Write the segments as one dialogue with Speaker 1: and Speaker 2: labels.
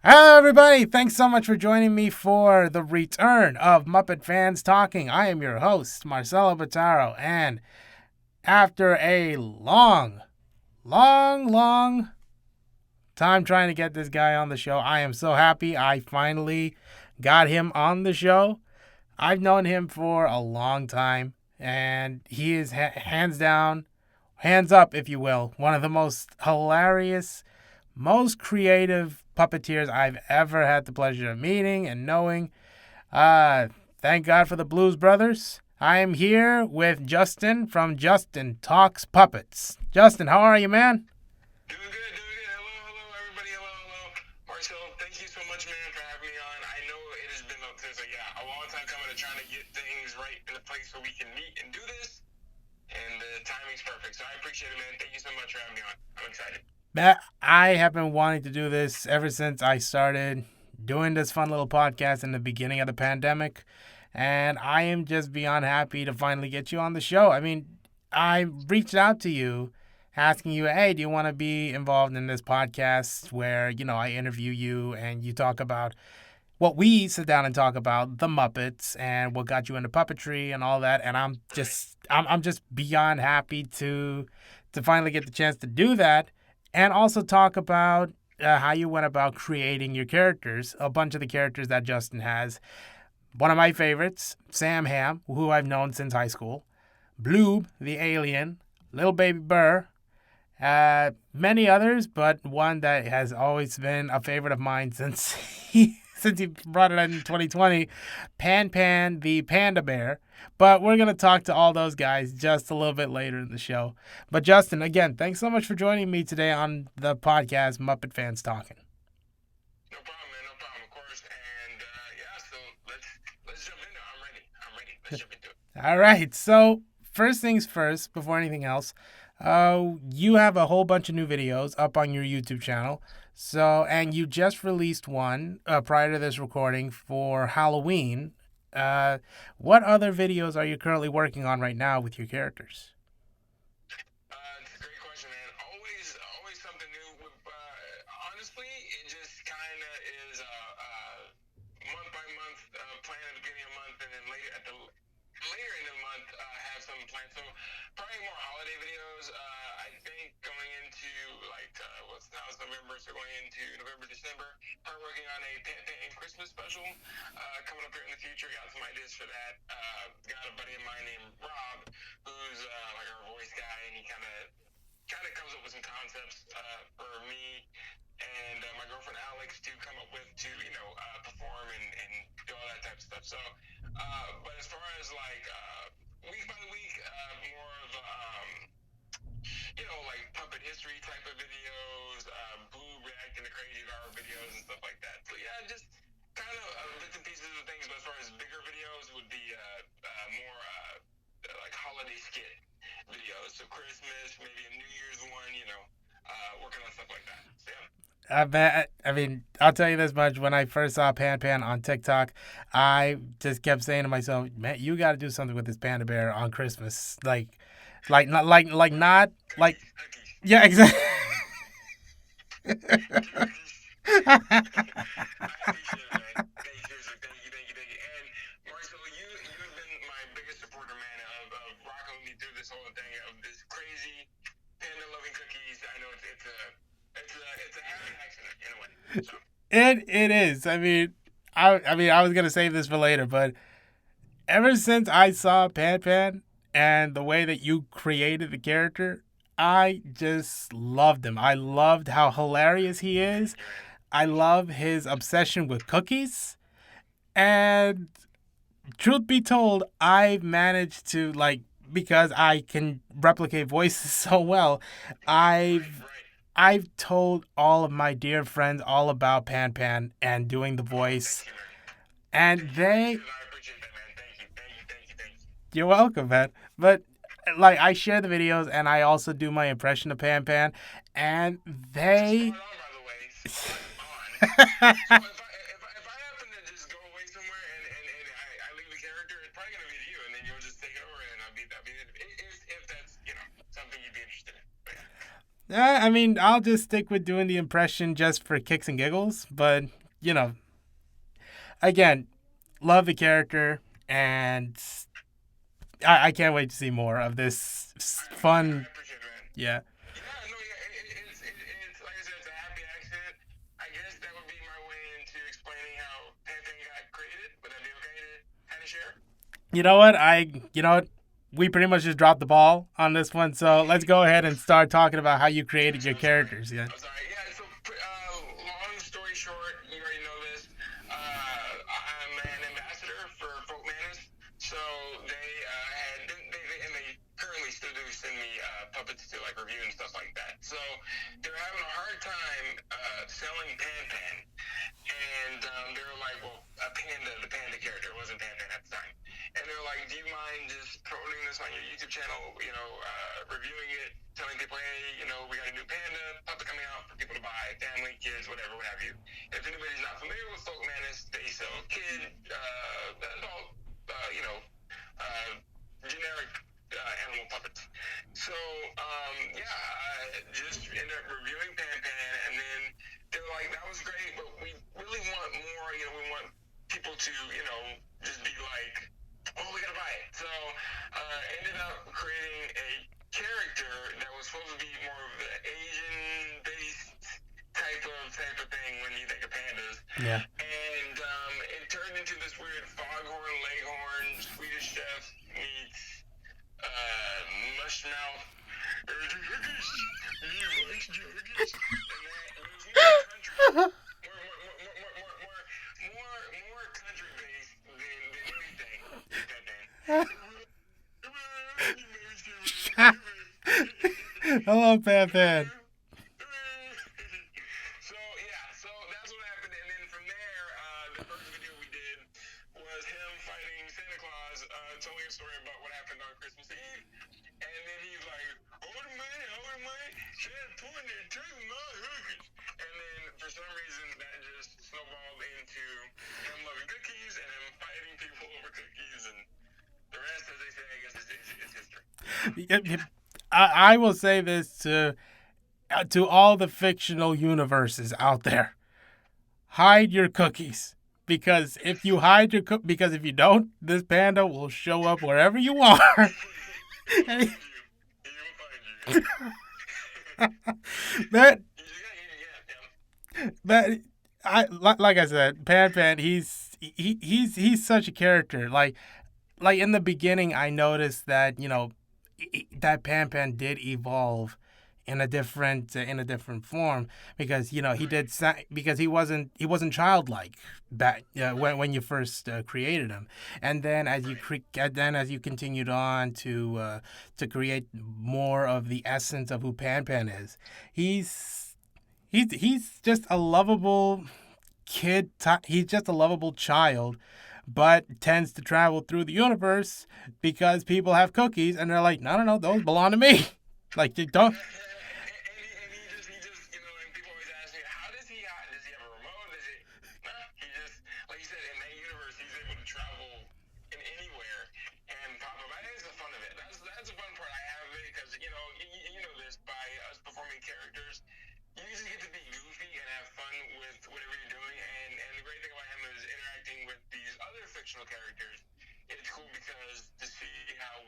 Speaker 1: Hello, everybody. Thanks so much for joining me for the return of Muppet Fans Talking. I am your host, Marcelo Bataro, and after a long time trying to get this guy on the show, I am so happy I finally got him on the show. I've known him for a long time, and he is hands down, hands up, if you will, one of the most hilarious, most creative puppeteers I've ever had the pleasure of meeting and knowing. Uh, Thank God for the Blues Brothers. I am here with Justin from Justin Talks Puppets. Justin, how are you, man?
Speaker 2: Doing good, doing good. Hello, everybody. Hello. Marcel, thank you so much, man, for having me on. I know it has been a long time coming to trying to get things right in a place where we can meet and do this, and the timing's perfect. So I appreciate it, man. Thank you so much for having me on. I'm excited.
Speaker 1: I have been wanting to do this ever since I started doing this fun little podcast in the beginning of the pandemic. And I am just beyond happy to finally get you on the show. I mean, I reached out to you asking you, hey, do you want to be involved in this podcast where, I interview you and you talk about what we sit down and talk about, the Muppets and what got you into puppetry and all that. And I'm just beyond happy to finally get the chance to do that and also talk about how you went about creating your characters, a bunch of the characters that Justin has. One of my favorites, Sam Ham, who I've known since high school, Blooob, the alien, Lil Baby Bur, many others, but one that has always been a favorite of mine since he brought it in 2020, Pann Pann, the panda bear. But we're going to talk to all those guys just a little bit later in the show. But Justin, again, thanks so much for joining me today on the podcast Muppet Fans Talking.
Speaker 2: No problem, man. No problem, of course. And so let's jump into it. I'm ready. Let's jump into it.
Speaker 1: All right. So first things first, before anything else, you have a whole bunch of new videos up on your YouTube channel. So, and you just released one prior to this recording for Halloween. What other videos are you currently working on right now with your characters?
Speaker 2: It's a great question, man. Always something new. Honestly, it just kind of is month by month plan at the beginning of the month, and then later in the month have some plans. So probably more holiday videos. I think going into now it's November, so going into November, December. Probably working on a Pann Pann Christmas special coming up here in the future. Got some ideas for that. Got a buddy of mine named Rob, who's like our voice guy, and he kind of comes up with some concepts for me and my girlfriend Alex to come up with to perform and do all that type of stuff. So, but as far as week by week, more of like puppet history type of videos, Blue reacting to crazy horror videos and stuff like that. So yeah, just kind of bits and pieces of things. But as far as bigger videos, would be more like holiday skit videos. So Christmas, maybe a New Year's one. Working on stuff like that. So, yeah.
Speaker 1: I mean, I'll tell you this much. When I first saw Pann Pann on TikTok, I just kept saying to myself, "Man, you got to do something with this panda bear on Christmas, not like, yeah, exactly."
Speaker 2: I appreciate it, man. Thank you. And Marcel, you've been my biggest supporter, man, of rocking with me through this whole thing of this crazy panda loving cookies. I know it's a happy accident in a way. So.
Speaker 1: It is. I was gonna save this for later, but ever since I saw Pann Pann and the way that you created the character, I just loved him. I loved how hilarious he is. I love his obsession with cookies. And truth be told, I've managed to because I can replicate voices so well, I've
Speaker 2: Right.
Speaker 1: I've told all of my dear friends all about Pann Pann and doing the
Speaker 2: Oh,
Speaker 1: voice.
Speaker 2: thank you, man.
Speaker 1: And they
Speaker 2: I appreciate that, man. Thank you.
Speaker 1: You're welcome, man. But like I share the videos and I also do my impression of Pann Pann and they
Speaker 2: Spot on, by the way. Spot on. So if I happen to just go away somewhere and I leave the character, it's probably gonna be to you, and then you'll just take it over, and I'll be if that's something you'd be interested in. But, yeah.
Speaker 1: I mean, I'll just stick with doing the impression just for kicks and giggles. But you know, again, love the character, and I can't wait to see more of this
Speaker 2: I
Speaker 1: fun.
Speaker 2: appreciate it, man.
Speaker 1: Yeah.
Speaker 2: Yeah, no, yeah, it's like I said, it's a happy accident. I guess that would be my way into explaining how Pan Pan got created. Would that be okay to kind of share?
Speaker 1: You know what? You know what? We pretty much just dropped the ball on this one. So let's go ahead and start talking about how you created
Speaker 2: Gotcha.
Speaker 1: your
Speaker 2: I'm sorry.
Speaker 1: characters. Yeah.
Speaker 2: I'm sorry. Yeah. So, long story short, you already know this. I'm an ambassador for Folk Madness. So and they currently still do send me puppets to like review and stuff like that. So they're having a hard time selling Pan Pan, and they were like, well, the panda character, it wasn't Pan Pan at the time. And they're like, do you mind just promoting this on your YouTube channel, reviewing it, telling people, hey, we got a new panda puppet coming out for people to buy, family, kids, whatever, what have you. If anybody's not familiar with Folk Madness, they sell kid, adult, generic animal puppets. So, I just ended up reviewing Pan Pan, and then they were like, that was great, but we really want more, we want people to, just be like, oh, we gotta buy it. So, ended up creating a character that was supposed to be more of the Asian-based type of thing when you think of pandas.
Speaker 1: Yeah.
Speaker 2: And it turned into this weird foghorn, leghorn, Swedish chef meets mushmouth. More country based than anything.
Speaker 1: I love Pan Pan.
Speaker 2: So that's what happened, and then from there, the first video we did was him fighting Santa Claus, telling a story about what happened on Christmas Eve, and then he's like, hold the money, Santa pointed and took my hookers, and then for some reason that just snowballed into him loving cookies and him fighting people over cookies, and the rest, as they say, I guess, is history.
Speaker 1: I will say this to all the fictional universes out there: hide your cookies, because if you hide your because if you don't, this panda will show up wherever you are.
Speaker 2: He'll find you. He'll find you.
Speaker 1: that
Speaker 2: Yeah.
Speaker 1: that like I said, Pan Pan, he's such a character. Like in the beginning, I noticed that that Pan Pan did evolve in a different form, because he did because he wasn't childlike back when you first created him. And then as you continued on to create more of the essence of who Pan Pan is, he's just a lovable kid. He's just a lovable child, but tends to travel through the universe because people have cookies and they're like, no, those belong to me. Like, they don't.
Speaker 2: And and people always ask me, how does he have a remote? He just, like you said, in that universe, he's able to travel in anywhere and pop up. I think it's the fun of it. That's the fun part I have of it, because, you know this, by us performing characters, you just get to be goofy and have fun with whatever you're doing. And the great thing about him is interacting with these other fictional characters. It's cool because to see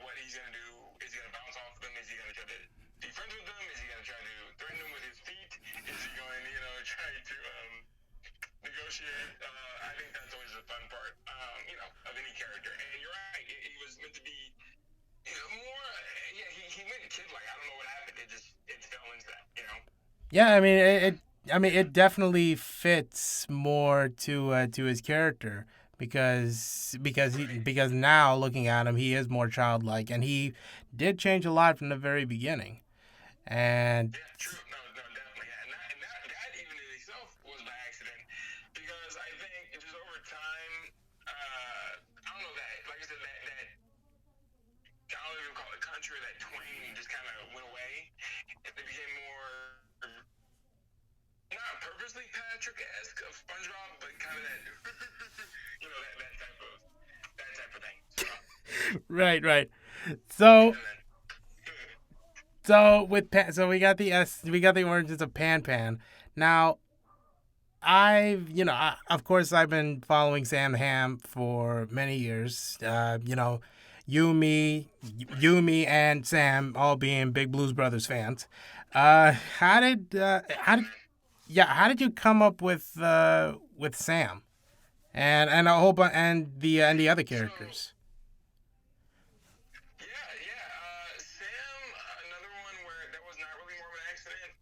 Speaker 2: what he's gonna do. Is he gonna bounce off them? Is he gonna try to be friends with them? Is he gonna try to threaten them with his feet? Is he going, try to negotiate? I think that's always the fun part, of any character. And you're right. He was meant to be, more. Yeah, he went kid like. I don't know what happened. It fell into that.
Speaker 1: Yeah, I mean it definitely fits more to his character, because now looking at him, he is more childlike, and he did change a lot from the very beginning. And
Speaker 2: Yeah, true. No, definitely. Yeah. And that even in itself was by accident, because I think just over time, I don't know, that, like I said, that I don't even call it country, that twang just kind of went away, and it became more, not purposely Patrick-esque of SpongeBob, but kind of that, that type of thing. So,
Speaker 1: right. So
Speaker 2: and then,
Speaker 1: So we got the origins of Pann Pann. Now, of course, I've been following Sam Ham for many years. You, me, me, and Sam all being big Blues Brothers fans. How did you come up with Sam and a whole bunch and the other
Speaker 2: So
Speaker 1: characters?
Speaker 2: yeah. Sam, another one where that was not really more of an accident.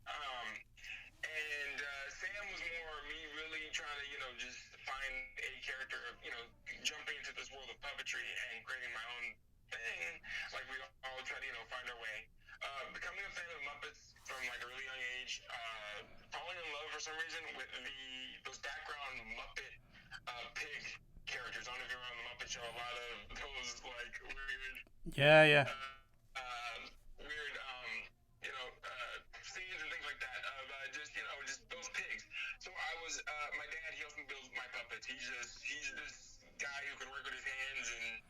Speaker 2: And Sam was more me really trying to, just find a character, jumping into this world of puppetry and creating my own thing. Like we all try to, find our way. Becoming a fan of Muppets from like a really young age. Falling in love for some reason with those background Muppet pig characters. I don't know if you were on the Muppet Show. A lot of those like weird
Speaker 1: Yeah, yeah,
Speaker 2: weird, scenes and things like that of just those pigs. So my dad, he helps me build my puppets. He's this guy who can work with his hands and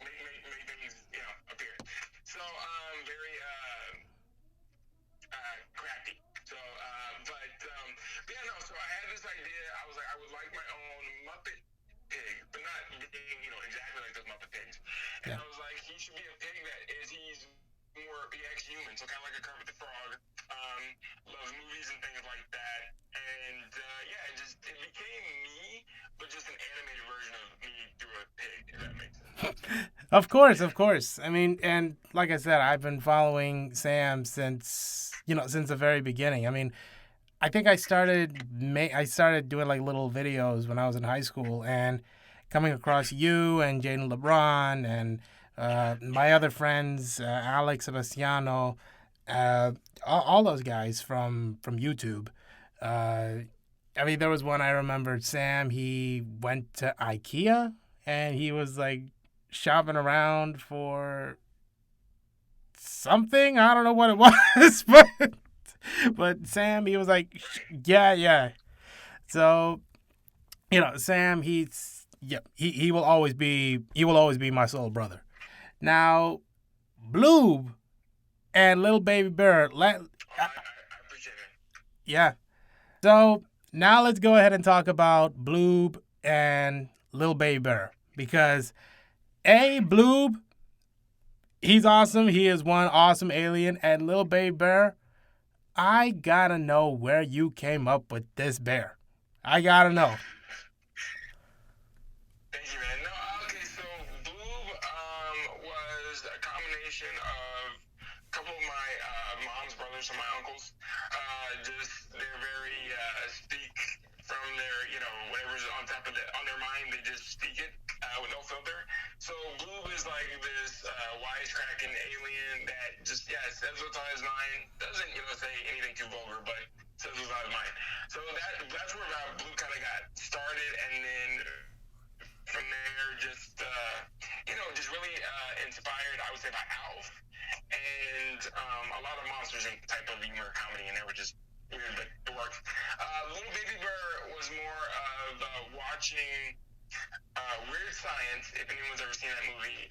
Speaker 2: make things, appear. So, very, crafty. So, but yeah, no, so I had this idea. I was like, I would like my own Muppet pig, but not being, exactly like those Muppet pigs. And
Speaker 1: yeah.
Speaker 2: I was like, he should be a pig he's more, he acts human, so kind of like a Kermit the Frog. Loves movies and things like that. And, it became me, but just an animated version of me through a pig, if that makes sense.
Speaker 1: Of course, of course. I mean, and like I said, I've been following Sam since the very beginning. I mean, I think I started doing like little videos when I was in high school, and coming across you and Jaden LeBron and my other friends, Alex Sebastiano, uh, all those guys from YouTube. Uh, I mean, there was one I remembered. Sam, he went to IKEA and he was like shopping around for something. I don't know what it was, but Sam, he was like, yeah, yeah. So Sam, he will always be my soul brother. Now, Blooob and Lil Baby Bur,
Speaker 2: I appreciate it.
Speaker 1: yeah. So now let's go ahead and talk about Blooob and Lil Baby Bur because Blooob, he's awesome. He is one awesome alien, and Lil Baby Bur, I gotta know where you came up with this bear. I gotta know.
Speaker 2: Thank you, man. No, okay, so Blooob was a combination of a couple of my mom's brothers and my uncles. They're very speak from their, whatever's on top of on their mind, they just speak it with no filter. So Blooob is like this wisecracking alien that just, says what's on his mind. Doesn't, say anything too vulgar, but says what's on his mind. So that's where Blooob kind of got started, and then from there, just really inspired, I would say, by Alf and a lot of Monsters Inc. type of humor comedy, and they were just weird, but it worked. Lil Baby Bur was more of watching Weird Science, if anyone's ever seen that movie.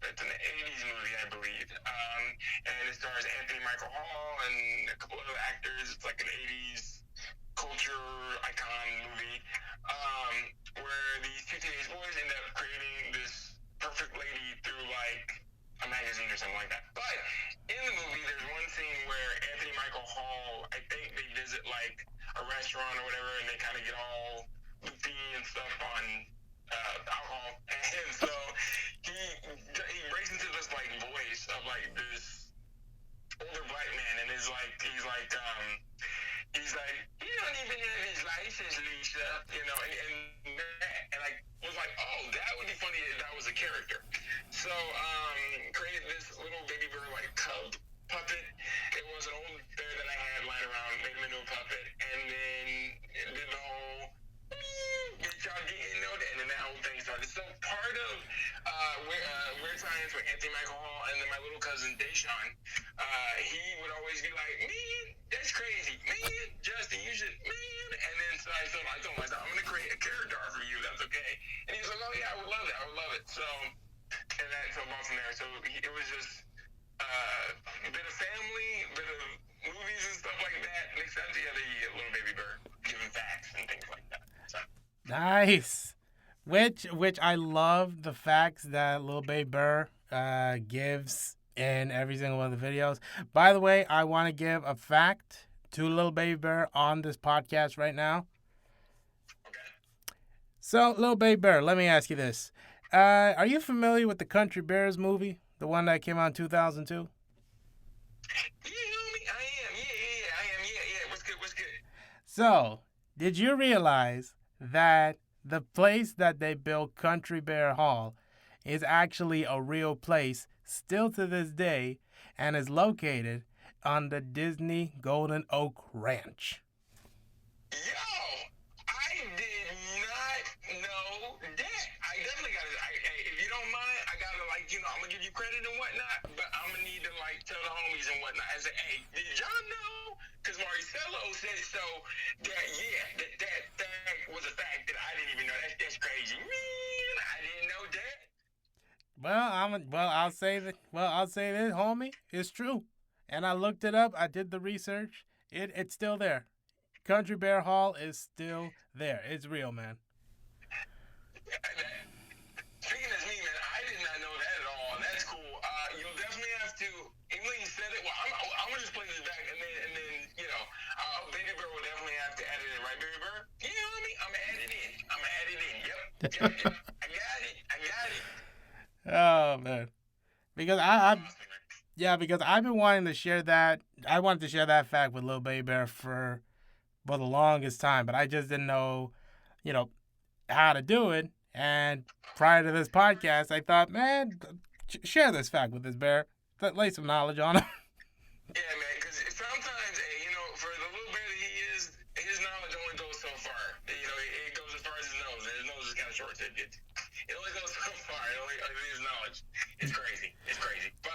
Speaker 2: It's an 80s movie, I believe. And it stars Anthony Michael Hall and a couple other actors. It's like an 80s culture icon movie, where these two teenage boys end up creating this perfect lady through like a magazine or something like that. But in the movie, there's one scene where Anthony Michael Hall, I think they visit like a restaurant or whatever, and they kind of get all loopy and stuff on alcohol, and so he breaks into this like voice of like this older black man, and he's like, he don't even have his license, Lisa, and I was like, oh, that would be funny if that was a character. So, created this little Baby Bur like cub puppet. It was an old bear that I had lying around, made him into a puppet, and then did the whole get y'all getting noted, and then that whole thing started. So part of Weird Science with Anthony Michael Hall and then my little cousin Deshaun, he would always be like, man, that's crazy, man, Justin, you should, man. And then so I told myself, I'm gonna create a character art for you. That's okay. And he was like, oh yeah, I would love that. I would love it. So and that so on from there. So it was just a bit of family
Speaker 1: Nice. Which I love the facts that Lil Baby Bur gives in every single one of the videos. By the way, I want to give a fact to Lil Baby Bur on this podcast right now.
Speaker 2: Okay.
Speaker 1: So, Lil Baby Bur, let me ask you this: are you familiar with the Country Bears movie, the one that came out in 2002?
Speaker 2: Yeah, homie, I am. Yeah, I am. Yeah. What's good? What's good?
Speaker 1: So, did you realize that the place that they built Country Bear Hall is actually a real place still to this day and is located on the Disney Golden Oak Ranch?
Speaker 2: Yo, I did not know that. I definitely got it. If you don't mind, I gotta I'm gonna give you credit and whatnot, but I'm gonna need to tell the homies and whatnot. I say, hey, did y'all know? Because Marcelo said so. That was a fact that I didn't even know. That's crazy, man. I didn't know that.
Speaker 1: I'll say this, homie. It's true. And I looked it up. I did the research. It's still there. Country Bear Hall is still there. It's real, man.
Speaker 2: Speaking as me, man, I did not know that at all. That's cool. You'll definitely have to. Even though you said it, well, I'm gonna just play this back, and then Baby Bur will definitely have to edit it, right, Baby Bur? You know what I mean? I'm gonna add it in. Yep. I got it.
Speaker 1: Oh man, because because I've been wanting to share that. I wanted to share that fact with Lil Baby Bear for the longest time, but I just didn't know, how to do it. And prior to this podcast, I thought, man, share this fact with this bear. Lay some knowledge on him.
Speaker 2: Yeah, man, because sometimes, for the little bit that he is, his knowledge only goes so far. It goes as far as his nose, and his nose is kind of short. It only goes so far. His knowledge. It's crazy. But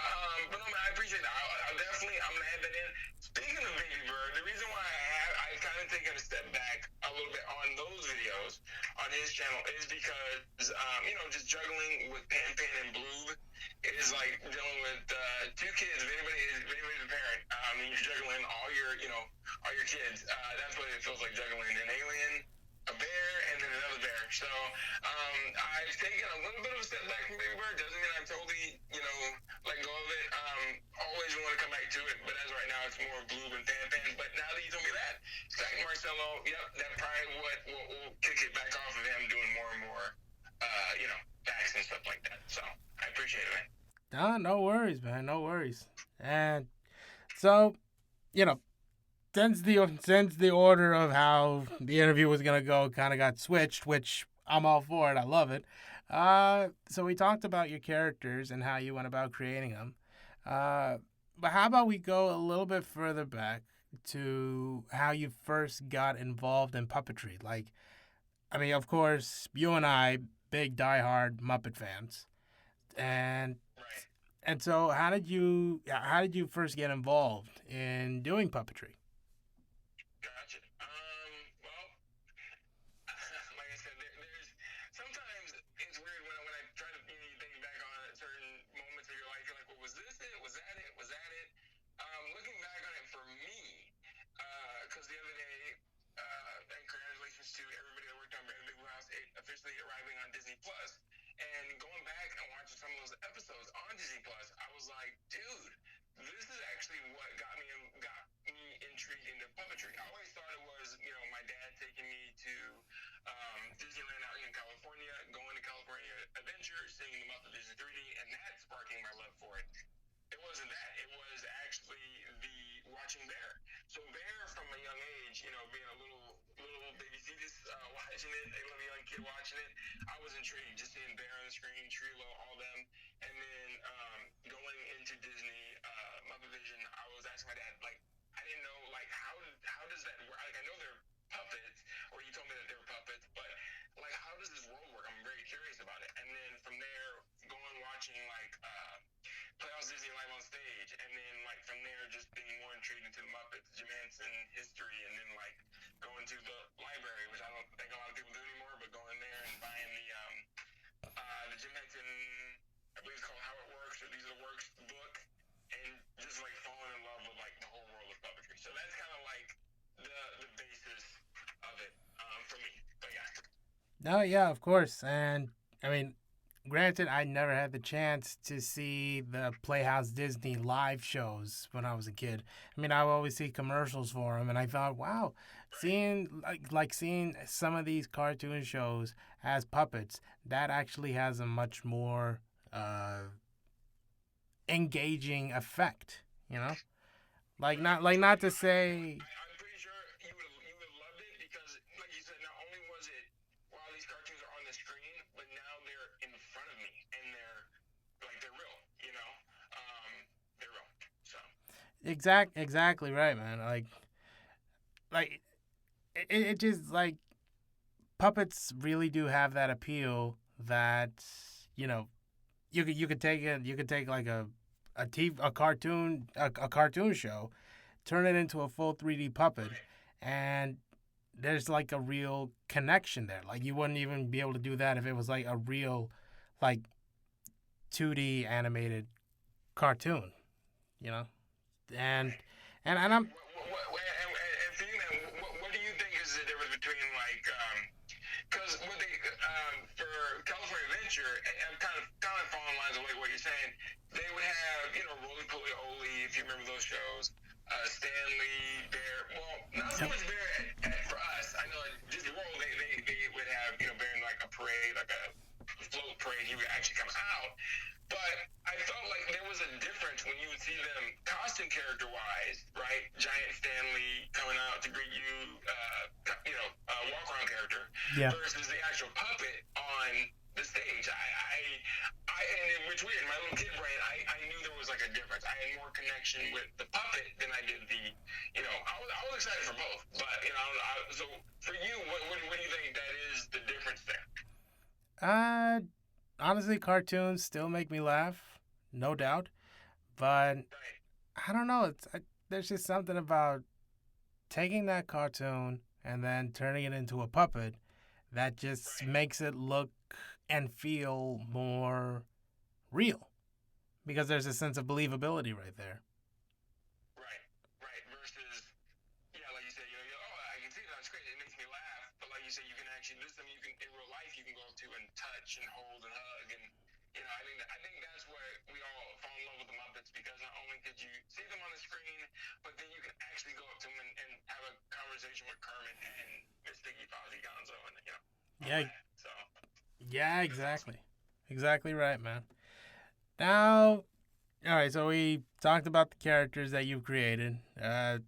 Speaker 2: no, man, I appreciate that. I'm gonna add that in. Speaking of Baby Bur, the reason why I've kind of taken a step back a little bit on those videos on his channel is because, just juggling with Pann Pann and Blooob is like dealing with two kids. If anybody's a parent, you're juggling all your kids. That's what it feels like juggling an alien, a bear, and then another bear. So I've taken a little bit of a step back from Baby Bur. Doesn't mean I've totally, let go of it. Always want to come back to it, but as right now, it's more Blooob and Pann Pann. But now that you told me that, Zach Marcelo, yep, that probably what will kick it back off of him doing more and more, facts and stuff like that. So I appreciate it, man.
Speaker 1: No worries, man. No worries. And so, since the order of how the interview was gonna go kind of got switched, which I'm all for it. I love it. So we talked about your characters and how you went about creating them. But how about we go a little bit further back to how you first got involved in puppetry? Of course, you and I, big diehard Muppet fans, and
Speaker 2: Right.
Speaker 1: and so how did you first get involved in doing puppetry?
Speaker 2: Gotcha. Well, like I said, there's sometimes it's weird when I try to think back on certain moments of your life. You're like, well, was this it? Was that it? Was that it? Looking back on it for me, because the other day, and congratulations to everybody that worked on Brand Big Blue House 8 officially arriving on Disney Plus. And going back and watching some of those episodes on Disney Plus, I was like, dude, this is actually what got me intrigued into puppetry. I always thought it was, my dad taking me to Disneyland out in California, going to California Adventure, seeing the Muppet Vision 3D, and that sparking my love for it. It wasn't that. It was actually the watching Bear. So Bear, from a young age, being a little baby fetus, watching it, a little young kid watching it, I was intrigued. Just seeing Bear on the screen, Trilo, all them, and then going into Disney Muppet Vision, I was asking my dad, I didn't know, how does that work? I know they're puppets, or you told me that they were puppets, but how does this world work? I'm very curious about it. And then from there, going watching Playhouse Disney live on stage, and then from there just being more intrigued into the Muppets, Jim Henson history, and then going to the library, which I don't think a lot of people do anymore, but going there and buying the Jim Henson, I believe it's called How It Works, or These Are the Works book, and just falling in love with the whole world of puppetry. So that's kind of the
Speaker 1: No, yeah, of course. And I mean, granted, I never had the chance to see the Playhouse Disney live shows when I was a kid. I mean, I would always see commercials for them, and I thought, wow, seeing like seeing some of these cartoon shows as puppets, that actually has a much more uh, engaging effect. You know, not to say.
Speaker 2: I'm pretty sure you would have loved it because, like you said, not only was it while these cartoons are on the screen, but now they're in front of me and they're real. You know, um, they're real. So
Speaker 1: Exactly right, man. Like it just like puppets really do have that appeal that you know you could take like a cartoon show, turn it into a full 3D puppet,
Speaker 2: right,
Speaker 1: and there's like a real connection there. Like you wouldn't even be able to do that if it was like a real like 2D animated cartoon, you know. And
Speaker 2: right.
Speaker 1: and I'm
Speaker 2: And for you, man, what do you think is the difference between like because what they for California Adventure, and I'm kind of following lines of like what you're saying. They would have Roly Poly Oly, if you remember those shows. Stanley Bear. Well, not so
Speaker 1: yep.
Speaker 2: much Bear for us. I know at Disney World they would have Bear in like a parade, like a float parade. He would actually come out. But I felt like there was a difference when you would see them costume character wise, right? Giant Stanley coming out to greet you, walk around character,
Speaker 1: Yeah.
Speaker 2: versus the actual puppet on the stage. And which weird, my little kid brain, I knew there was like a difference. I had more connection with the puppet than I did I was excited for both. But, so for you, what do you think that is the difference there?
Speaker 1: Uh, Honestly, cartoons still make me laugh, no doubt. But
Speaker 2: Right,
Speaker 1: I don't know. There's just something about taking that cartoon and then turning it into a puppet that just
Speaker 2: right.
Speaker 1: makes it look and feel more real because there's a sense of believability right there.
Speaker 2: Right, right. Versus, yeah, like you said, oh, I can see it on screen. It makes me laugh. But like you said, you can actually, this is something you can, in real life, you can go up to and touch and hold and hug. And, I think that's where we all fall in love with the Muppets because not only could you see them on the screen, but then you can actually go up to them and have a conversation with Kermit and Miss Piggy, Fozzie, Gonzo, and, all
Speaker 1: Yeah,
Speaker 2: that. So,
Speaker 1: yeah,
Speaker 2: that's awesome.
Speaker 1: exactly. Exactly right, man. Now, all right, so we talked about the characters that you've created,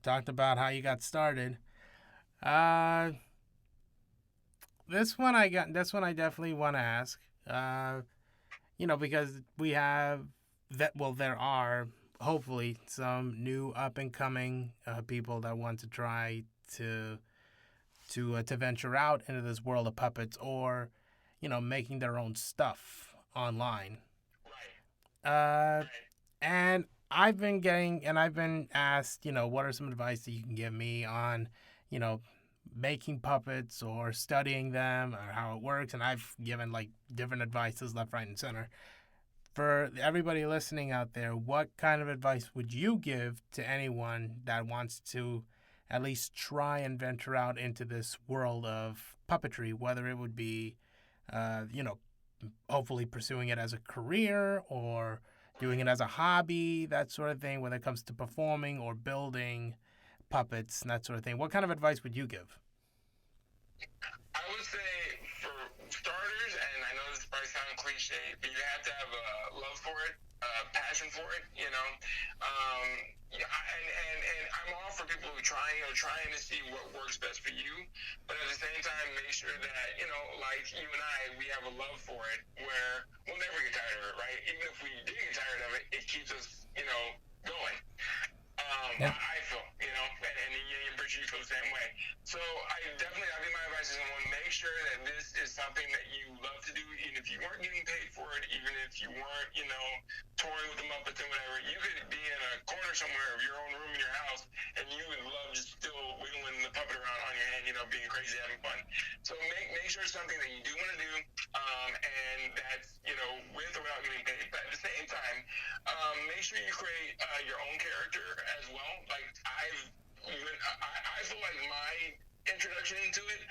Speaker 1: talked about how you got started. Uh, this one I definitely want to ask. Uh, because we have there are hopefully some new up and coming people that want to try to to venture out into this world of puppets or making their own stuff online.
Speaker 2: Right,
Speaker 1: Uh,
Speaker 2: right,
Speaker 1: and I've been asked, what are some advice that you can give me on, you know, making puppets or studying them or how it works, and I've given like different advices left, right, and center. For everybody listening out there, what kind of advice would you give to anyone that wants to at least try and venture out into this world of puppetry, whether it would be, uh, you know, hopefully pursuing it as a career or doing
Speaker 2: right.
Speaker 1: it as a hobby, that sort of thing, when it comes to performing or building puppets and that sort of thing? What kind of advice would you give?
Speaker 2: I would say for starters, and I know this probably sounds cliche, but you have to have a love for it, passion for it. Yeah, and I'm all for people who trying to see what works best for you, but at the same time, make sure that like you and I, we have a love for it where we'll never get tired of it, right? Even if we did get tired of it, it keeps us, going.
Speaker 1: Yeah.
Speaker 2: I feel, and I'm pretty sure you feel the same way. So I think my advice is one, make sure that this is something that you love to do, even if you weren't getting paid for it, even if you weren't, touring with the Muppets and whatever. You could be in a corner somewhere of your own room in your house, and you would love just still wiggling the puppet around on your hand, being crazy, having fun. So make sure it's something that you do want to do, and that's with or without getting paid. But at the same time, make sure you create your own character as well. Like I feel like my introduction introduction into it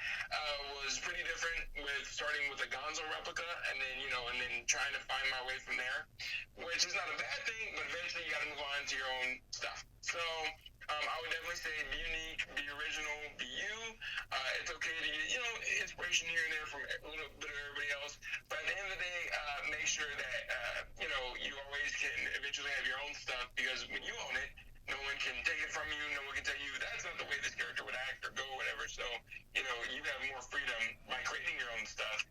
Speaker 2: was pretty different, with starting with a Gonzo replica, and then trying to find my way from there, which is not a bad thing, but eventually you got to move on to your own stuff. So I would definitely say be unique, be original, be you. It's okay to get, inspiration here and there from a little bit of everybody else, but at the end of the day, make sure that you always can eventually have your own stuff, because when you own it, no one can take it from you. No one can tell you that's not the way this character would act or go, or whatever. So you have more freedom by creating your own stuff,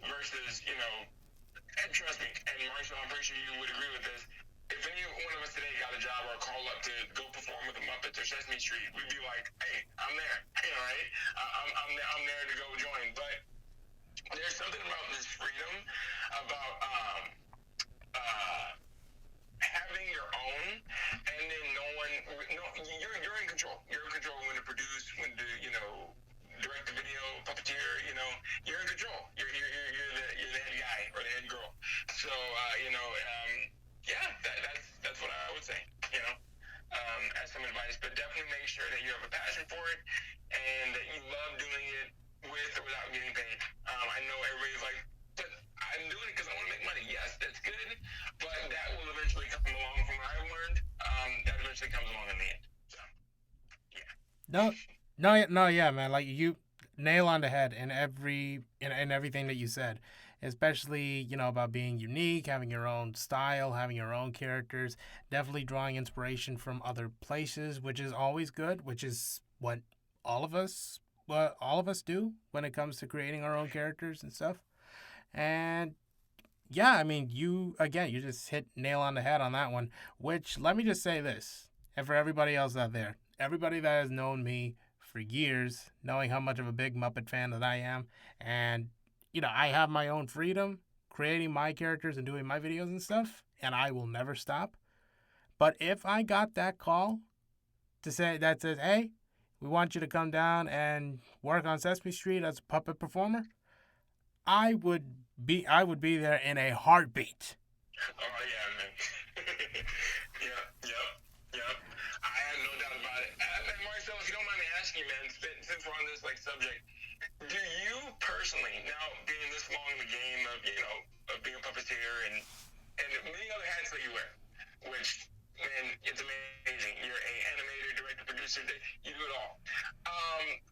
Speaker 2: versus and trust me, and Marshall, I'm pretty sure you would agree with this. If any one of us today got a job or a call up to go perform with the Muppets or Sesame Street, we'd be like, "Hey, I'm there," right? I'm there to go join. But there's something about this freedom, about having your own, and then you're in control. You're in control when to produce, when to direct the video, puppeteer. You're in control. You're the head guy or the head girl. So that's what I would say. As some advice, but definitely make sure that you have a passion for it and that you love doing it with or without getting paid. I know everybody's like, but I'm doing it because I want to make money. Yes, that's good, but that will eventually come along. From what I've learned, that eventually comes along in the end. So, yeah.
Speaker 1: No, yeah, man. Like, you nail on the head in everything that you said, especially about being unique, having your own style, having your own characters, definitely drawing inspiration from other places, which is always good, which is what all of us do when it comes to creating our own characters and stuff. And yeah, I mean, you just hit nail on the head on that one. Which, let me just say this, and for everybody else out there, everybody that has known me for years, knowing how much of a big Muppet fan that I am, and I have my own freedom creating my characters and doing my videos and stuff, and I will never stop. But if I got that call to say that says, "Hey, we want you to come down and work on Sesame Street as a puppet performer," I would be there in a heartbeat.
Speaker 2: Oh yeah, man. Yep. I have no doubt about it. And Marcel, if you don't mind me asking, man, since we're on this subject, do you personally, now being this long in the game of being a puppeteer and many other hats that you wear, which, man, it's amazing. You're a animator, director, producer, you do it all.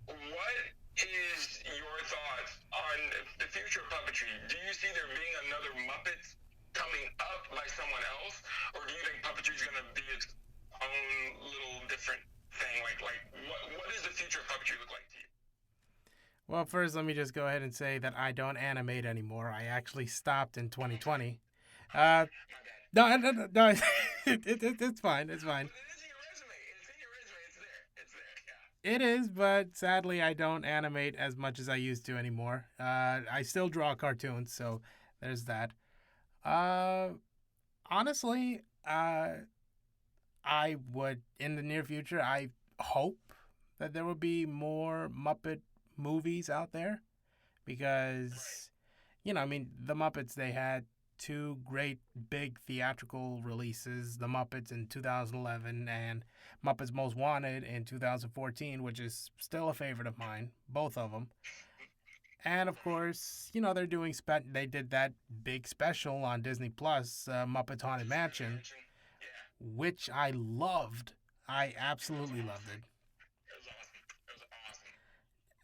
Speaker 2: What is your thoughts on the future of puppetry? Do you see there being another Muppets coming up by someone else, or do you think puppetry is going to be its own little different thing? Like what does the future of puppetry look like to you?
Speaker 1: Well, first, let me just go ahead and say that I don't animate anymore. I actually stopped in 2020. No. It's fine. It's fine.
Speaker 2: But it is in your resume. It's in your resume. It's there. Yeah.
Speaker 1: It is, but sadly, I don't animate as much as I used to anymore. I still draw cartoons, so there's that. Honestly, I would, in the near future, I hope that there will be more Muppet movies out there, because, I mean, the Muppets, they had two great big theatrical releases, The Muppets in 2011 and Muppets Most Wanted in 2014, which is still a favorite of mine, both of them. And of course, they're doing they did that big special on Disney Plus, Muppet Haunted Mansion, which I loved. I absolutely loved it.
Speaker 2: It was awesome.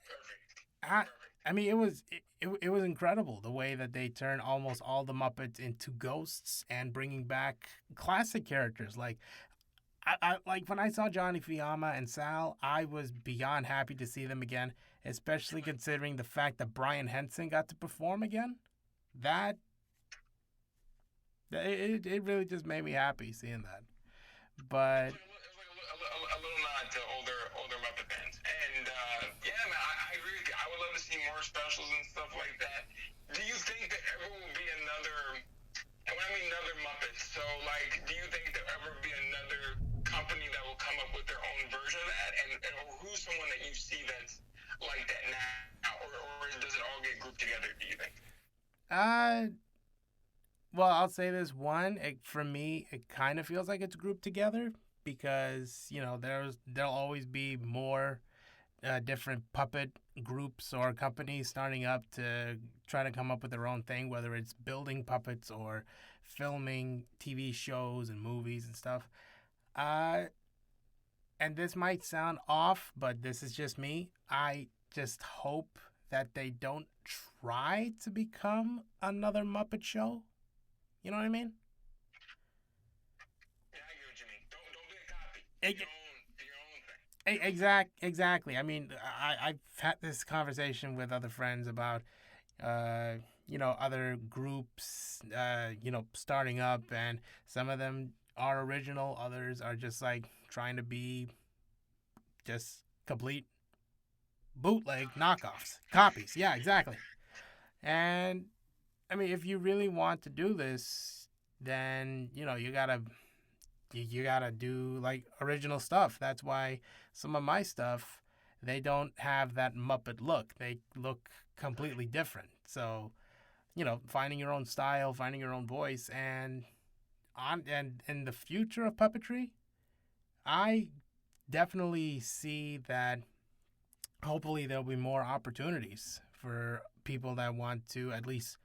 Speaker 2: Perfect.
Speaker 1: I mean, it was incredible the way that they turned almost all the Muppets into ghosts and bringing back classic characters. Like, I like when I saw Johnny Fiamma and Sal, I was beyond happy to see them again, especially considering the fact that Brian Henson got to perform again. That it really just made me happy seeing that. But
Speaker 2: It was like a little nod to older Muppet fans. And yeah, man, I agree with you. I would love to see more specials and stuff like that. Do you think there ever will be another? And when I mean another Muppet, so do you think there ever be another company that will come up with their own version of that? And or who's someone that you see that's like that now, or does it all get grouped together? Do you think?
Speaker 1: well, I'll say this one. For me, it kind of feels like it's grouped together because there'll always be more different puppet groups or companies starting up to try to come up with their own thing, whether it's building puppets or filming TV shows and movies and stuff. Uh, and this might sound off, but this is just me. I just hope that they don't try to become another Muppet show. You know what I mean?
Speaker 2: Yeah, I get what you mean. Don't be a copy. Do your own thing.
Speaker 1: Exactly. I mean, I've had this conversation with other friends about, other groups, starting up, and some of them are original, others are just like trying to be just complete bootleg knockoffs, copies. Yeah, exactly. And I mean, if you really want to do this, then you gotta do like original stuff. That's why some of my stuff, they don't have that Muppet look. They look completely different. So finding your own style, finding your own voice, and in the future of puppetry, I definitely see that hopefully there'll be more opportunities for people that want to at least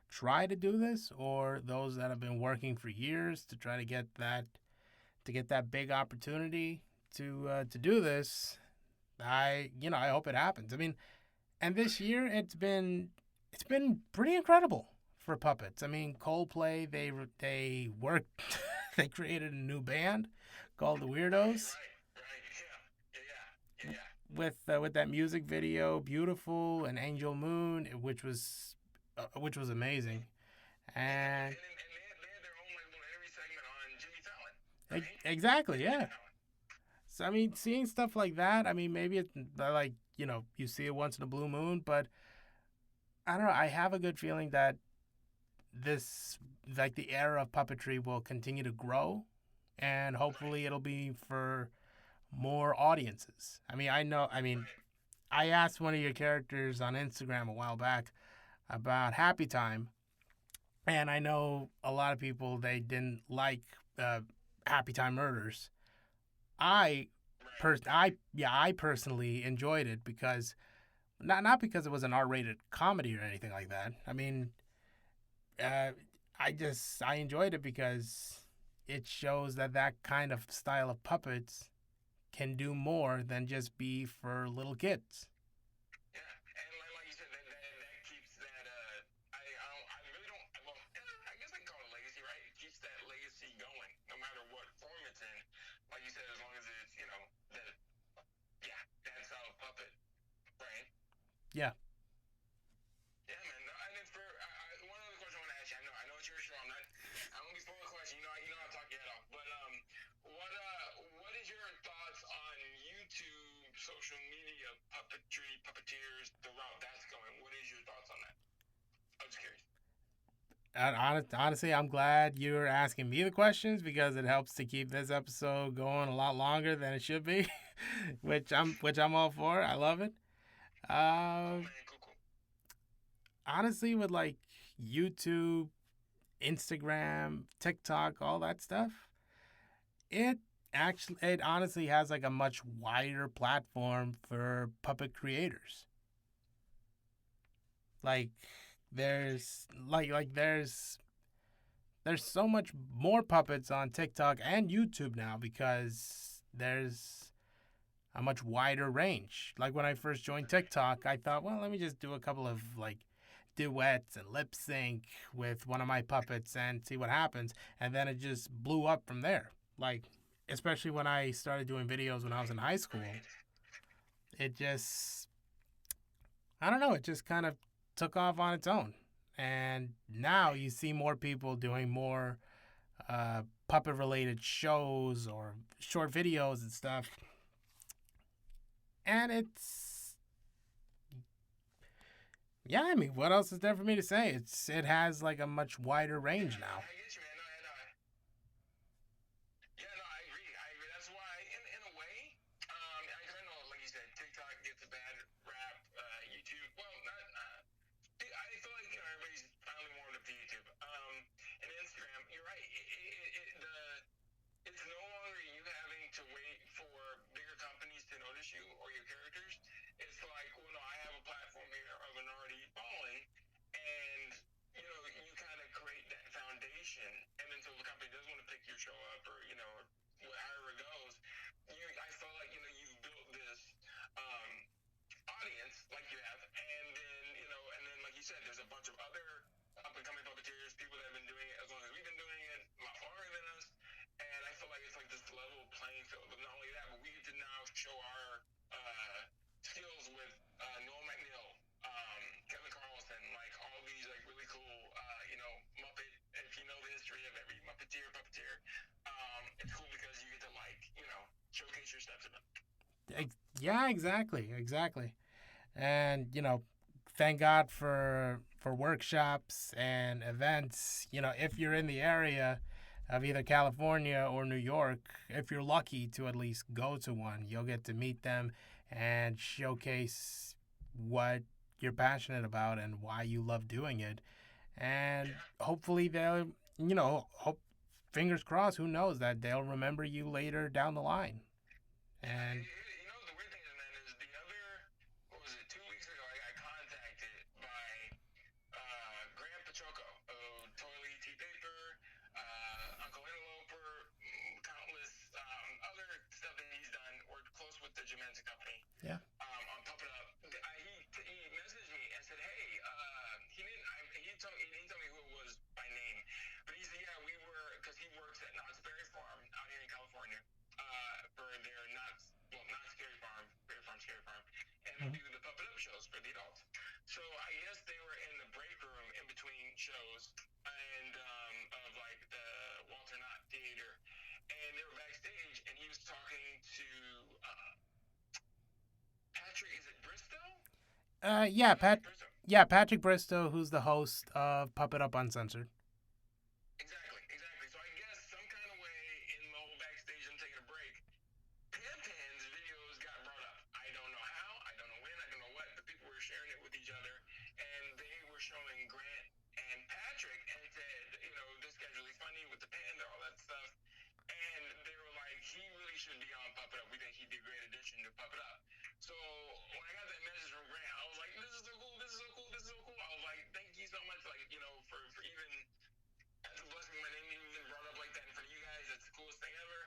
Speaker 1: try to do this, or those that have been working for years to try to get that big opportunity to do this. I hope it happens. I mean, and this year it's been pretty incredible for puppets. I mean, Coldplay, they worked they created a new band called the Weirdos
Speaker 2: Right. Yeah.
Speaker 1: with that music video Beautiful and Angel Moon, which was amazing. And
Speaker 2: And they had their own like little interview segment on Jimmy Fallon, right?
Speaker 1: exactly,
Speaker 2: Jimmy
Speaker 1: yeah.
Speaker 2: Fallon.
Speaker 1: So I mean, seeing stuff like that, I mean, maybe it's like you see it once in a blue moon, but I don't know. I have a good feeling that this, like, the era of puppetry will continue to grow, and hopefully it'll be for more audiences. I mean, I know. I mean,
Speaker 2: Right.
Speaker 1: I asked one of your characters on Instagram a while back about Happy Time, and I know a lot of people, they didn't like Happy Time Murders. I
Speaker 2: Right.
Speaker 1: I personally enjoyed it because not because it was an R-rated comedy or anything like that. I mean, uh, I enjoyed it because it shows that kind of style of puppets can do more than just be for little kids.
Speaker 2: Yeah, and like you said, that keeps that. I really don't. Well, I guess I can call it a legacy, right? It keeps that legacy going, no matter what form it's in. Like you said, as long as it's that that style of puppet, right?
Speaker 1: Yeah.
Speaker 2: Yeah, man. No, and then one other question I want to ask you. I know it's your show. I'm gonna be full of questions. I'll talk your head off. But what is your thoughts on YouTube, social media, puppetry, puppeteers, the route that's going? What is your thoughts on that? I'm just curious.
Speaker 1: Honestly, I'm glad you're asking me the questions because it helps to keep this episode going a lot longer than it should be, which I'm all for. I love it.
Speaker 2: Cool,
Speaker 1: Uh,
Speaker 2: man. Cool.
Speaker 1: Honestly, with like YouTube, Instagram, TikTok, all that stuff, it it honestly has like a much wider platform for puppet creators. Like there's so much more puppets on TikTok and YouTube now because there's a much wider range. Like when I first joined TikTok, I thought, well, let me just do a couple of like duets and lip sync with one of my puppets and see what happens. And then it just blew up from there. Like, especially when I started doing videos when I was in high school,
Speaker 2: Right.
Speaker 1: it just, I don't know, it just kind of took off on its own. And now
Speaker 2: Right.
Speaker 1: you see more people doing more puppet related shows or short videos and stuff. And yeah, I mean, what else is there for me to say? It has like a much wider
Speaker 2: Yeah,
Speaker 1: range
Speaker 2: no,
Speaker 1: now.
Speaker 2: I get you, man. No. Yeah, no, I agree. That's why, in a way, because I know, like you said, TikTok gets a bad rap. YouTube, well, not. I feel like everybody's finally warmed up to YouTube. And Instagram, you're right. It's no longer you having to wait for bigger companies to notice you or your characters.
Speaker 1: Yeah, exactly, exactly. And thank God for workshops and events. If you're in the area of either California or New York, if you're lucky to at least go to one, you'll get to meet them and showcase what you're passionate about and why you love doing it. And
Speaker 2: Yeah.
Speaker 1: hopefully they'll, hope, fingers crossed, who knows, that they'll remember you later down the line.
Speaker 2: Yeah,
Speaker 1: And
Speaker 2: the weird thing, man, is the other, what was it, 2 weeks ago, I got contacted by Grant Pachoco, Toilet Tea Paper, Uncle Interloper, countless other stuff that he's done. Worked close with the Jamaican company
Speaker 1: yeah.
Speaker 2: on Puppet Up. He messaged me and said, "Hey, he told me who it was by name, but he said, yeah, we were because he works at Knott's Berry Farm out here in California for their Knott's Scary Farm, Berry Farm, Scary Farm, and they do the Puppet Up shows for the adults. So I guess they were in the break room in between shows and of like the Walter Knott Theater, and they were backstage, and he was talking to Patrick. Is it Bristow?
Speaker 1: Yeah,
Speaker 2: Bristow.
Speaker 1: Yeah, Patrick Bristow, who's the host of Puppet Up Uncensored.
Speaker 2: Exactly, exactly. So I guess some kind of way in the whole backstage and taking a break, Pann Pann's videos got brought up. I don't know how, I don't know when, I don't know what, but people were sharing it with each other, and they were showing Grant and Patrick, and it said, this guy's really funny with the panda, all that stuff. And they were like, he really should be on Puppet Up. We think he'd be a great addition to Puppet Up. So when I got that message from Grant, I was like, this is so cool, this is so cool, this is so cool. I was like, thank you so much, like, for even that's a blessing. My name even brought up like that in front of you guys. That's the coolest thing ever.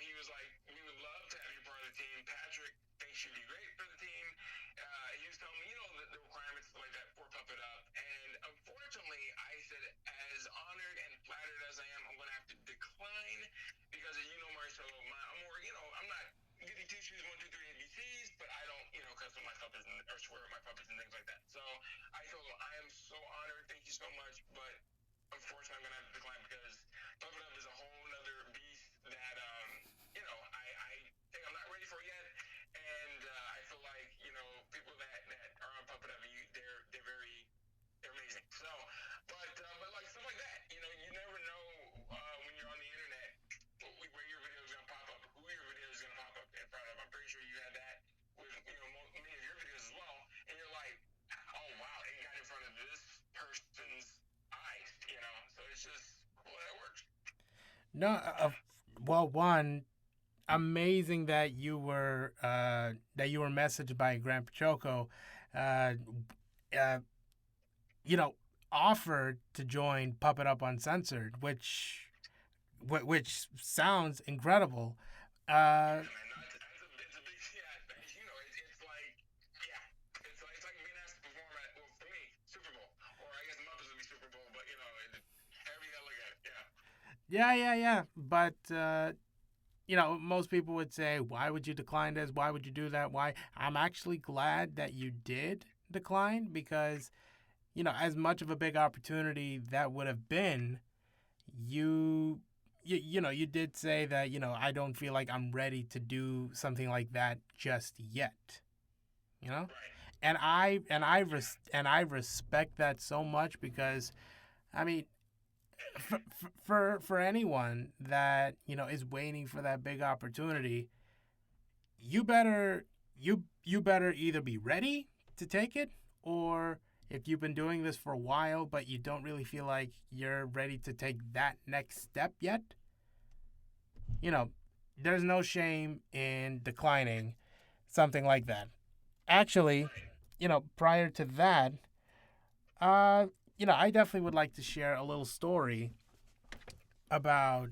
Speaker 2: He was like, we would love to have you part of the team. Patrick thinks you'd be great for the team. He was telling me, the requirements like that for Puppet Up. And unfortunately, I said, as honored and flattered as I am, I'm going to have to decline because, as you know, Marcelo, I'm more, I'm not goody two shoes, 1, 2, 3 ABCs, but I don't, cuss with my puppets or swear with my puppets and things like that. So I told him, I am so honored. Thank you so much, but unfortunately, I'm gonna have to decline because Puppet Up is a whole nother beast that I think I'm not ready for yet, and I feel like people that are on Puppet Up, they're amazing. So, but like stuff like that, you never know when you're on the internet where your video is gonna pop up, who your video is gonna pop up in front of. I'm pretty sure you had that with many of your videos as well, and you're like, oh wow, it got in front of this person's eyes, so it's just cool that it works.
Speaker 1: No, well, one, amazing that you were messaged by Grant Pachoco, uh, uh, you know, offered to join Puppet Up Uncensored, which sounds incredible. Uh,
Speaker 2: Yeah, man, no, it's a big yeah. It's like yeah, it's like being asked to perform at for me Super Bowl, or I guess Muppets would be Super Bowl, but however you gotta look at it, yeah.
Speaker 1: yeah, yeah, yeah. But most people would say, "Why would you decline this? Why would you do that? Why?" I'm actually glad that you did decline because as much of a big opportunity that would have been, you did say that I don't feel like I'm ready to do something like that just yet. You know,
Speaker 2: Right.
Speaker 1: and I respect that so much because I mean, for anyone that is waiting for that big opportunity, you better you better either be ready to take it, or if you've been doing this for a while but you don't really feel like you're ready to take that next step yet, you know, there's no shame in declining something like that. Actually,
Speaker 2: Right.
Speaker 1: prior to that, uh, I definitely would like to share a little story about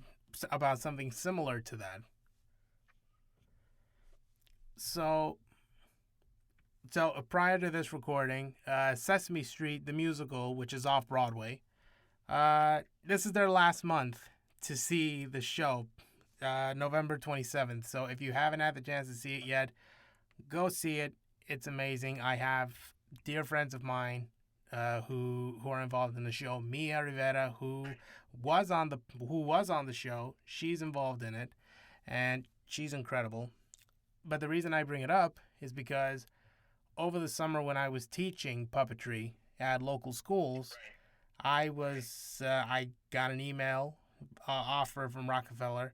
Speaker 1: something similar to that. So, prior to this recording, Sesame Street, the musical, which is off Broadway, this is their last month to see the show, November 27th. So if you haven't had the chance to see it yet, go see it. It's amazing. I have dear friends of mine who are involved in the show. Mia Rivera, who was on the show, she's involved in it, and she's incredible. but the reason I bring it up is because over the summer when I was teaching puppetry at local schools,
Speaker 2: Right.
Speaker 1: I got an email offer from Rockefeller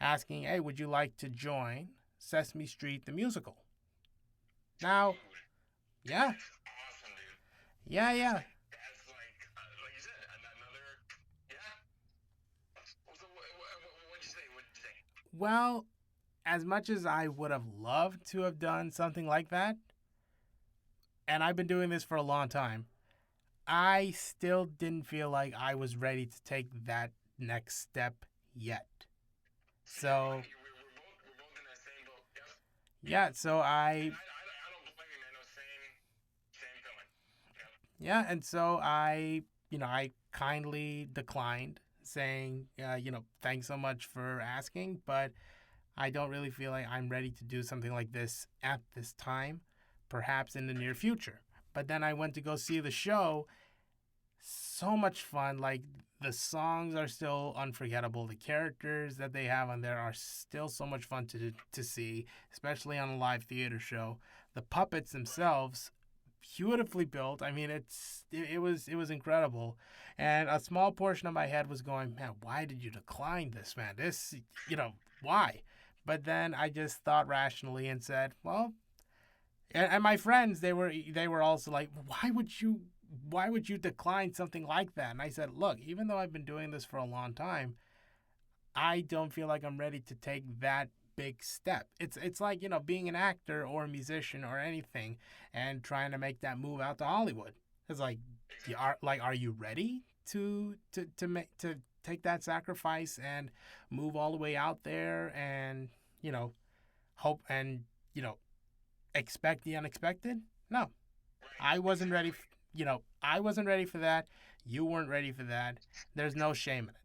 Speaker 1: asking, "Hey, would you like to join Sesame Street the musical?" Now,
Speaker 2: Dude,
Speaker 1: yeah,
Speaker 2: that's awesome, dude.
Speaker 1: yeah, yeah.
Speaker 2: Like you said, another. Yeah. So what'd you say? What'd you say?
Speaker 1: Well, as much as I would have loved to have done something like that, and I've been doing this for a long time, I still didn't feel like I was ready to take that next step yet.
Speaker 2: So you're
Speaker 1: So,
Speaker 2: right. We're both in that same boat. Yep. Yep.
Speaker 1: yeah, so
Speaker 2: And
Speaker 1: I
Speaker 2: I don't blame you, man. No, same feeling. Yep.
Speaker 1: yeah, and so I kindly declined saying, thanks so much for asking, but I don't really feel like I'm ready to do something like this at this time, perhaps in the near
Speaker 2: Right.
Speaker 1: future. But then I went to go see the show. So much fun. Like, the songs are still unforgettable. The characters that they have on there are still so much fun to see, especially on a live theater show. The puppets
Speaker 2: Right.
Speaker 1: themselves, beautifully built. I mean, it was incredible, and a small portion of my head was going, man, why did you decline this, man? This, why? But then I just thought rationally and said, well, and my friends, they were also like, why would you decline something like that? And I said, look, even though I've been doing this for a long time, I don't feel like I'm ready to take that big step. It's like, being an actor or a musician or anything and trying to make that move out to Hollywood. It's like,
Speaker 2: Exactly.
Speaker 1: are you ready to take that sacrifice and move all the way out there and, hope and, you know, expect the unexpected? No.
Speaker 2: Right.
Speaker 1: I wasn't ready.
Speaker 2: Exactly.
Speaker 1: I wasn't ready for that. You weren't ready for that. There's no shame in it.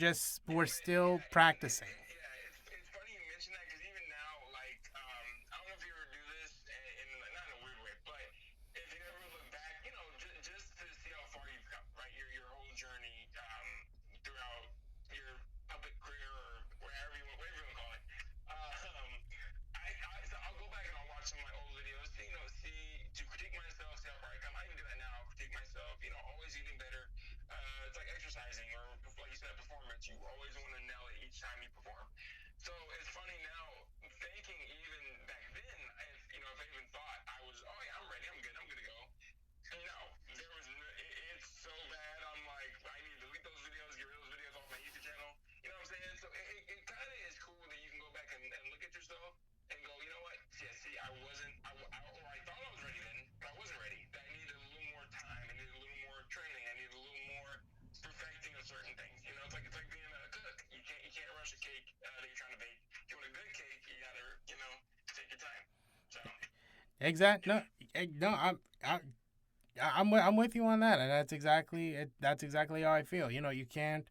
Speaker 2: Yeah,
Speaker 1: We're
Speaker 2: but
Speaker 1: still
Speaker 2: yeah,
Speaker 1: practicing.
Speaker 2: yeah, it's funny you mention that because even now, like, I don't know if you ever do this in not in a weird way, but if you ever look back, just to see how far you've come, right? Your whole journey throughout your puppet career or whatever you want to call it. So I'll go back and I'll watch some of my old videos, see to critique myself, see how far I come. I even do that now, critique myself. Always getting better. It's like exercising or, like you said, performance. You always want to nail it each time you perform. So it's funny now, thinking even back then, if I even thought I was, oh yeah, I'm ready, I'm good, I'm good to go. No, it's so bad. I'm like, I need to delete those videos, get rid of those videos off my YouTube channel. You know what I'm saying? So it kind of is cool that you can go back and look at yourself and go, you know what? Yeah, see, I wasn't, or I thought I was ready then, but I wasn't ready. I needed a little more time. I needed a little more training. I needed a little more perfecting of certain things. It's like being a cook. You can't rush a cake that you're trying to bake. If you want a good cake, you gotta, take your time. So,
Speaker 1: Exact. No,
Speaker 2: yeah.
Speaker 1: no. I'm with you on that, and that's exactly it. That's exactly how I feel. You can't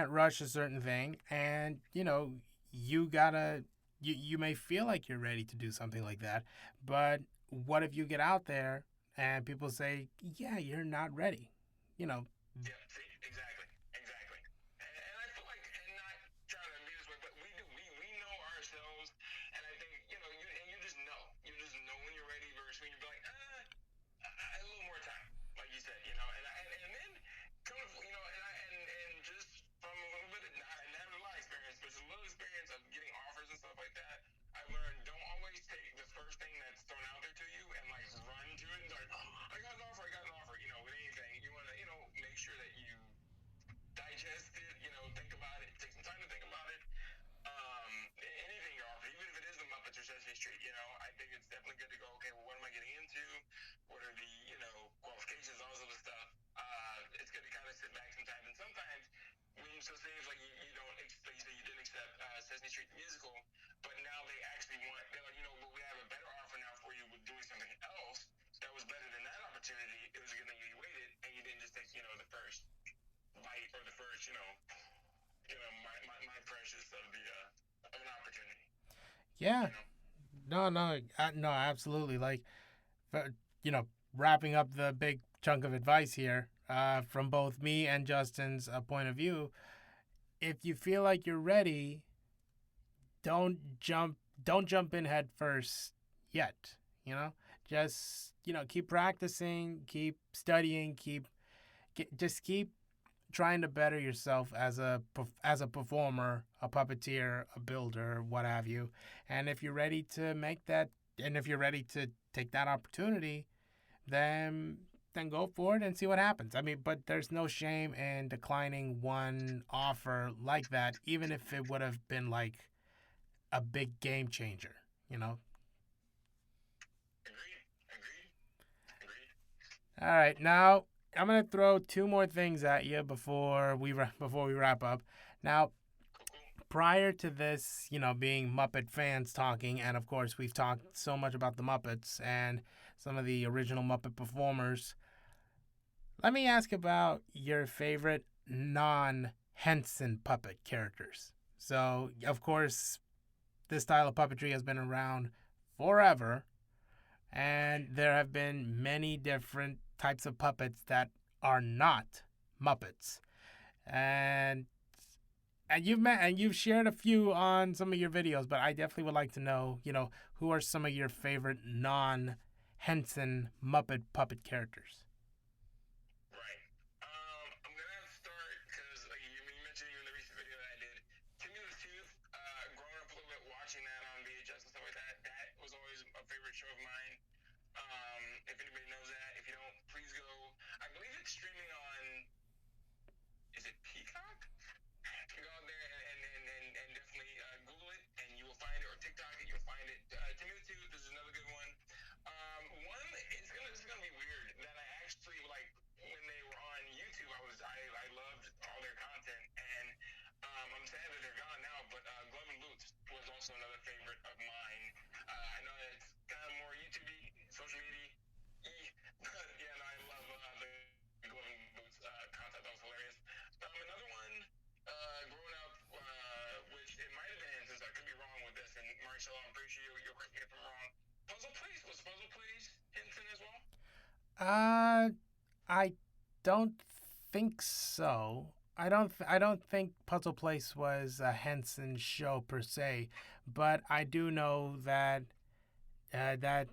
Speaker 1: rush a certain thing, and you gotta. You may feel like you're ready to do something like that, but what if you get out there and people say, "Yeah, you're not ready." You know.
Speaker 2: Yeah, see, exactly. And I feel like, and not trying to be this way, but we know ourselves, and I think you just know when you're ready versus when you're like, a little more time, like you said, and then kind of, and just from a little bit, I never had a lot of experience, but just a little experience of getting offers and stuff like that. I learned don't always take the first thing that's thrown out there to you and like run to it and like, oh, I got an offer, I got an offer. With anything, you want to, make sure that you digest it, think about it, take some time to think about it. Anything you're offering, even if it is the Muppets or Sesame Street, I think it's definitely good to go, okay, well, what am I getting into? What are the, qualifications, all this other stuff? It's good to kind of sit back sometimes. And sometimes, so say if like you don't, like you say you didn't accept Sesame Street the musical, but now they actually they're like, well, we have a better offer now for you with doing something else that was better than that opportunity. It was a good thing you waited and you didn't just take, the first bite or the first, my precious of an opportunity.
Speaker 1: Yeah.
Speaker 2: You know.
Speaker 1: No. No. No. Absolutely. Like, for, wrapping up the big chunk of advice here, from both me and Justin's point of view. If you feel like you're ready, don't jump don't jump in head first yet. You know, just keep practicing, keep studying, just keep trying to better yourself as a performer, a puppeteer, a builder, what have you. And if you're ready to make that, and if you're ready to take that opportunity, then go for it and see what happens. I mean, but there's no shame in declining one offer like that, even if it would have been like a big game changer. You know.
Speaker 2: Agreed. Agreed. Agreed.
Speaker 1: All right, now I'm gonna throw two more things at you before we wrap up. Now,
Speaker 2: Cool. Cool.
Speaker 1: prior to this, being Muppet Fans Talking, and of course we've talked so much about the Muppets and some of the original Muppet performers. Let me ask about your favorite non-Henson puppet characters. So, of course, this style of puppetry has been around forever, and there have been many different types of puppets that are not Muppets. And you've shared a few on some of your videos, but I definitely would like to know, who are some of your favorite non-Henson Muppet puppet characters?
Speaker 2: Right. I'm gonna have to start because you mentioned even the recent video that I did. Timmy the Tooth. Growing up a little bit, watching that on VHS and stuff like that. That was always a favorite show of mine. If anybody knows that, if you don't, please go. I believe it's streaming on. Is it Peacock? Go out there and definitely Google it, and you will find it, or TikTok it, you'll find it. Timmy the Tooth is another good one. One, this is gonna be weird that I actually like when they were on YouTube. I loved all their content, and I'm sad that they're gone now. But Glove and Boots was also another favorite of mine. I know that it's kind of more YouTube, social media, but yeah, no, I love the Glove and Boots content. That was hilarious. Another one, growing up, which it might have been since I could be wrong with this, and Marcel, I'm pretty sure you'll correct me if I'm wrong. Puzzle Place Henson as well?
Speaker 1: I don't think so. I don't think Puzzle Place was a Henson show per se, but I do know that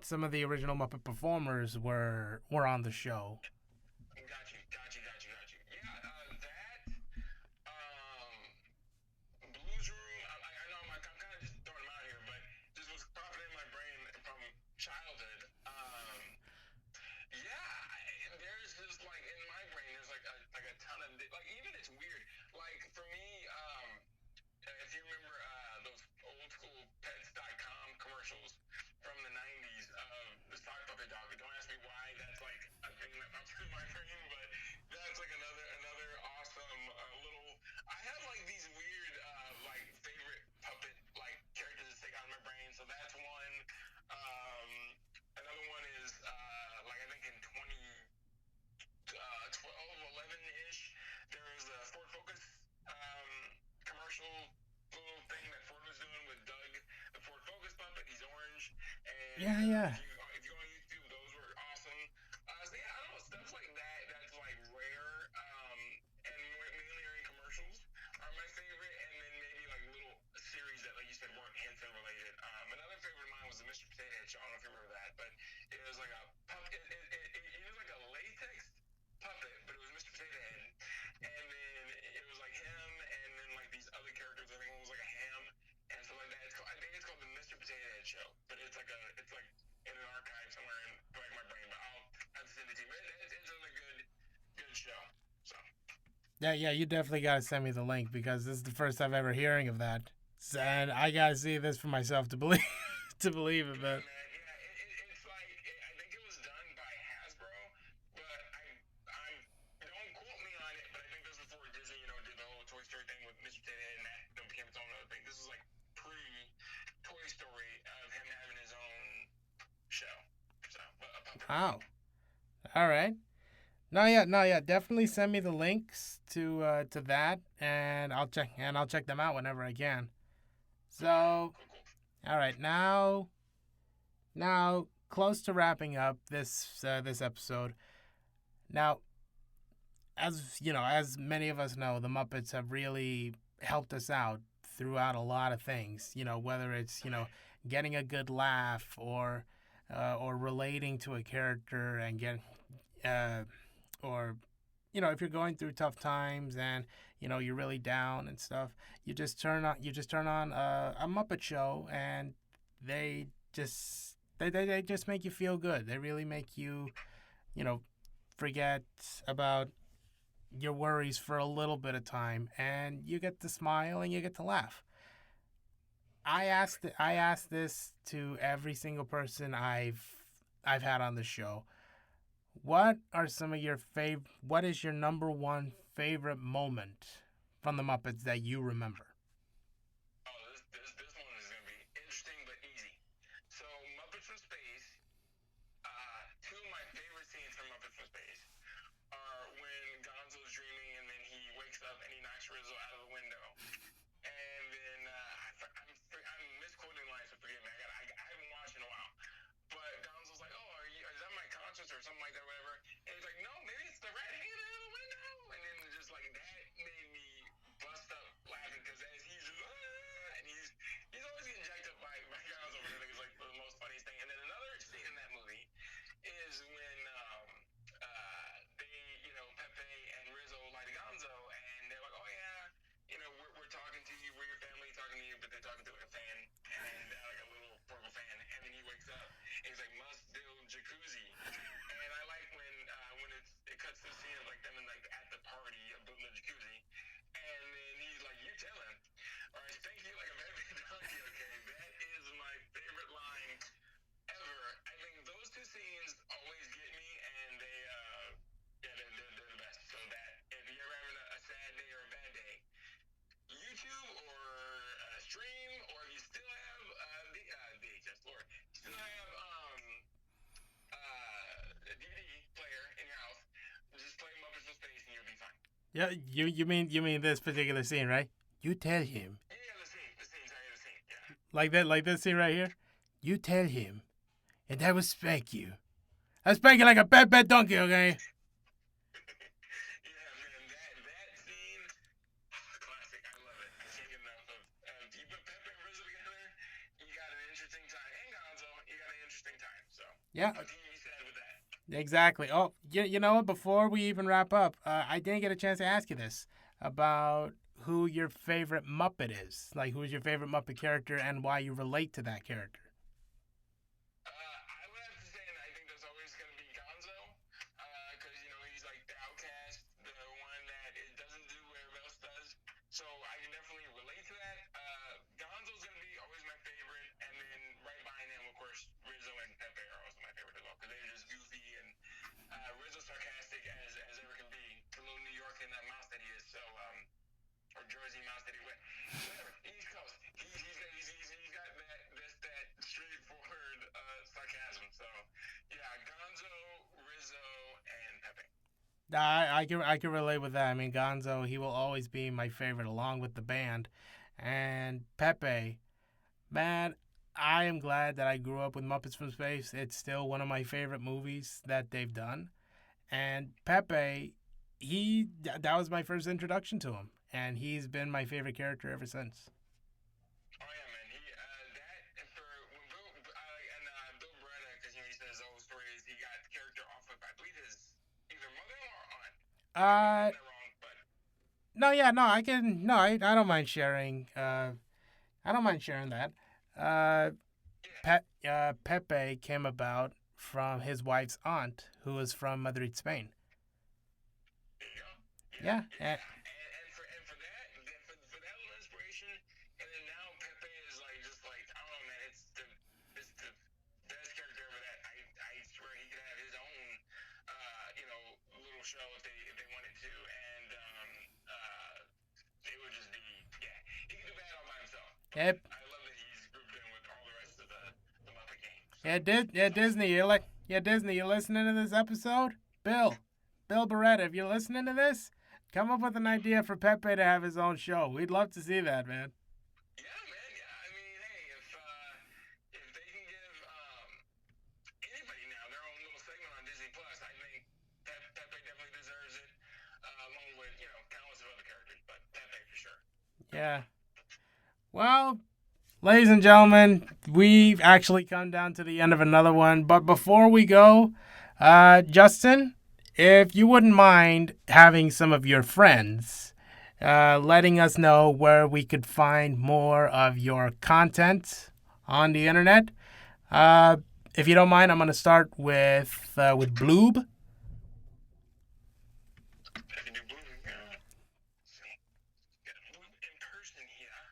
Speaker 1: some of the original Muppet performers were on the show.
Speaker 2: Got you. Yeah, that, Blues Room, I know I'm kind of just throwing them out here, but just was popping in my brain from childhood. Yeah, there's just like in my brain, there's like a ton of like even it's weird. Like for me, if you remember those old school pets.com commercials from the 90s of the sock puppet dog, don't ask me why that's like a thing that pops in my brain, but that's like another awesome little. I have like these weird like favorite puppet like characters that stick out in my brain. So that's one. Another one is like I think in 2012, 11-ish, there was a Ford Focus commercial little thing that Ford was doing with Doug, the Ford Focus puppet. He's orange, and
Speaker 1: Yeah.
Speaker 2: if you go on YouTube, those were awesome. So yeah, I don't know, stuff like that. That's like rare, and mainly are in commercials are my favorite, and then maybe like little series that, like you said, weren't Henson related. Another favorite of mine was the Mr. Potato Head show. I don't know if you remember that, but it was like a puppet. It was like a latex puppet, but it was Mr. Potato Head, and then it was like him, and then like these other characters. I think one was like a ham and stuff like that. I think it's called the Mr. Potato Head show, but it's like in an archive somewhere in like my brain. But I'll have to send it to you. But it's a really good show. So.
Speaker 1: Yeah, you definitely got to send me the link because this is the first I've ever hearing of that. And I got to see this for myself to believe to believe it,
Speaker 2: Yeah,
Speaker 1: but
Speaker 2: man. Yeah, it's like I think it was done by Hasbro, but I'm don't quote me on it, but I think this was before Disney, did the whole Toy Story thing with Mr. Potato Head, and that became its own other thing. This is like pre Toy Story of him having his own show. So, a puppet.
Speaker 1: wow. All right. No, yeah. Definitely send me the links to that, and I'll check them out whenever I can. So,
Speaker 2: Cool.
Speaker 1: all right, now close to wrapping up this episode. Now, as many of us know, the Muppets have really helped us out throughout a lot of things. Whether it's getting a good laugh or relating to a character and get uh, or if you're going through tough times and you're really down and stuff, you just turn on a Muppet show, and they just make you feel good. They really make you you know forget about your worries for a little bit of time, and you get to smile and you get to laugh. I asked this to every single person I've had on the show. What is your number one favorite moment from the Muppets that you remember?
Speaker 2: Oh, this one is gonna be interesting but easy. So Muppets from Space. Two of my favorite scenes from Muppets from Space are when Gonzo's dreaming and then he wakes up and he knocks Rizzo out of the window. And then I'm misquoting lines, so forgive me. I haven't watched in a while. But Gonzo's like, "Oh, is that my conscience or something like that, whatever?" And he's like, "No, maybe it's the rat hanging out of the window." And then just like that made me bust up laughing because as he's just and he's always getting jacked up by Gonzo, which I think is like the most funniest thing. And then another scene in that movie is when they, Pepe and Rizzo lie to Gonzo, and they're like, "Oh yeah, we're talking to you, we're your family talking to you," but they're talking to like a fan and like a little portable fan, and then he wakes up and he's like, "Must build jacuzzi," and I like when it cuts to the scene of like them in like at the party of building the jacuzzi, and then he's like, "You tell him, all right, thank you like a very donkey." Okay, that is my favorite line ever. I think those two scenes always get me, and they're the best. So that if you're ever having a sad day or a bad day, YouTube or stream, or if you still have VHS, Lord, you still have a DVD player in your house, just play Muppets from Space and you'll be fine.
Speaker 1: Yeah, you mean this particular scene, right? You tell him.
Speaker 2: Yeah, the scene, yeah.
Speaker 1: Like this scene right here. You tell him, and I will spank you. I spank you like a bad donkey, okay?
Speaker 2: Yeah, man, that scene, classic. I love it. I can't get enough of. You put Pepe and Rizzo together, you got an interesting time. And Gonzo, you got an interesting time. So
Speaker 1: Yeah,
Speaker 2: continue to be sad with that.
Speaker 1: exactly. Oh, you know what? Before we even wrap up, I didn't get a chance to ask you this about who your favorite Muppet is. Like, who's your favorite Muppet character and why you relate to that character?
Speaker 2: I would have to say, and I think that's always going to be Gonzo, because he's like the outcast, the one that it doesn't do what everybody else does. So I can definitely relate to that. Gonzo's going to be always my favorite, and then right behind him, of course, Rizzo and Pepe are also my favorite as well, because they're just goofy and Rizzo's sarcastic as ever can be. The little New York and that mouse that he is. So or Jersey mouse that he went. Whatever. He's close. He's got that straightforward sarcasm. So yeah, Gonzo, Rizzo, and Pepe.
Speaker 1: I can relate with that. I mean, Gonzo, he will always be my favorite along with the band, and Pepe, man, I am glad that I grew up with Muppets from Space. It's still one of my favorite movies that they've done. And Pepe, that was my first introduction to him, and he's been my favorite character ever since.
Speaker 2: Oh yeah, man. He that and for when Bill Beretta, because he says those stories, he got the character off of I believe his either mother-in-law or aunt. I could be
Speaker 1: Uh,
Speaker 2: getting that wrong, but
Speaker 1: no, yeah, no, I can, no, I don't mind sharing. I don't mind sharing that. Uh,
Speaker 2: yeah,
Speaker 1: Pepe came about from his wife's aunt, who was from Madrid, Spain.
Speaker 2: there you go. Yeah,
Speaker 1: Yeah,
Speaker 2: yeah. And for that, for that little inspiration, and then now Pepe is like just like I don't know, man. It's the best character ever. That I swear he could have his own, little show if they wanted to, and it would just be yeah. He could do that all by himself, but
Speaker 1: yep.
Speaker 2: I love that he's grouped in with all the rest of the Muppet Gang. So
Speaker 1: Yeah,
Speaker 2: it's awesome.
Speaker 1: Disney, Disney, you listening to this episode? Bill Beretta, if you're listening to this, come up with an idea for Pepe to have his own show. We'd love to see that, man.
Speaker 2: Yeah, man. Yeah, I mean, hey, if they can give anybody now their own little segment on Disney Plus, I think Pepe definitely deserves it, along with countless of other characters, but Pepe for sure.
Speaker 1: Yeah. Well, ladies and gentlemen, we've actually come down to the end of another one. But before we go, Justin, if you wouldn't mind having some of your friends letting us know where we could find more of your content on the internet. If you don't mind, I'm going to start with Blooob.
Speaker 2: I can do Blooob. Got a Blooob in person here.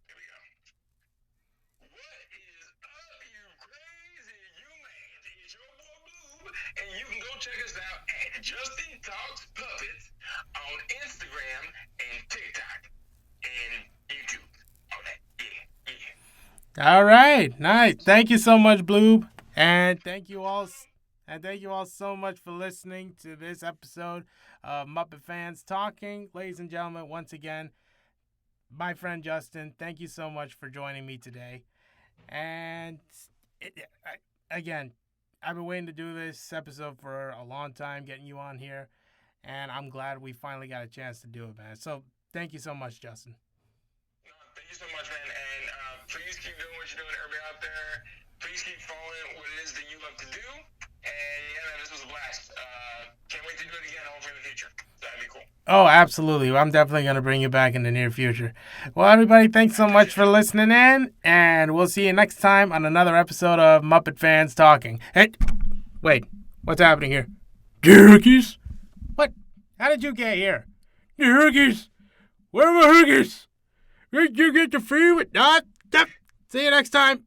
Speaker 2: Here we go. What is up, you crazy humans? It's your boy Blooob, and you can go check us out at Justin Talks Puppets on Instagram and TikTok and YouTube. All that. Yeah.
Speaker 1: All right, nice. Thank you so much, Blooob, and thank you all so much for listening to this episode of Muppet Fans Talking. Ladies and gentlemen, once again, my friend Justin, thank you so much for joining me today. And again, I've been waiting to do this episode for a long time, getting you on here, and I'm glad we finally got a chance to do it, man. So thank you so much, Justin.
Speaker 2: No, thank you so much, man. And please keep doing what you're doing, everybody out there. Please keep following what it is that you love to do. And yeah, man, this was a blast. Can't wait to do it again, hopefully in the future. That'd be cool.
Speaker 1: Oh, absolutely. I'm definitely going to bring you back in the near future. Well, everybody, thanks so much for listening in, and we'll see you next time on another episode of Muppet Fans Talking. Hey, wait, what's happening here? Jerkies? What? How did you get here? Jerkies? Where are my hookies? Did you get the free with that? See you next time.